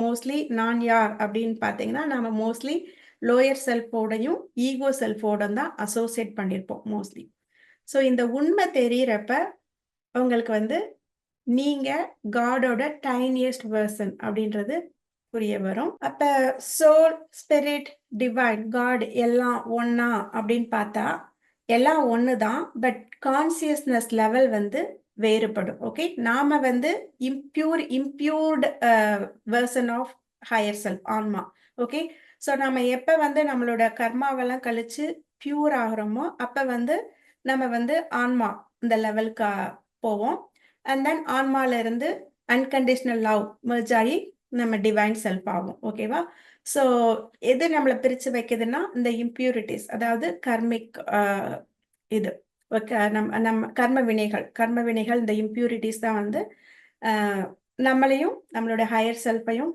Mostly நான் யார் அப்படின்னு பார்த்தீங்கன்னா நம்ம மோஸ்ட்லி லோயர் செல்ஃபோடையும் ஈகோ செல்ஃபோட தான் அசோசியேட் பண்ணியிருப்போம் மோஸ்ட்லி. ஸோ இந்த உண்மை தெரியறப்ப உங்களுக்கு வந்து நீங்க காடோட டைனியஸ்ட் வெர்சன் அப்படின்றது புரிய வரும். அப்ப சோல், ஸ்பிரிட், டிவைன், காட் எல்லாம் ஒன்னா அப்படின்னு பார்த்தா எல்லாம் ஒன்று தான். பட் கான்சியஸ்னஸ் லெவல் வந்து வேறுபடும். ஓகே, நாம வந்து இம்பியூர்டு வெர்சன் ஆஃப் ஹையர் செல்ஃப், ஆன்மா. ஓகே, ஸோ நம்ம எப்போ வந்து நம்மளோட கர்மாவெல்லாம் கழிச்சு பியூர் ஆகிறோமோ அப்போ வந்து நம்ம வந்து ஆன்மா இந்த லெவலுக்கு போவோம். அண்ட் தென் ஆன்மால இருந்து அன்கண்டிஷனல் லவ் மெர்ஜ் ஆகி நம்ம டிவைன் செல்ஃப் ஆகும். ஓகேவா? ஸோ எது நம்மளை பிரித்து வைக்குதுன்னா இந்த இம்பியூரிட்டிஸ், அதாவது கர்மிக் இது நம்ம கர்ம வினைகள் இந்த இம்பியூரிட்டிஸ் தான் வந்து நம்மளையும் நம்மளோட ஹையர் செல்ஃபையும்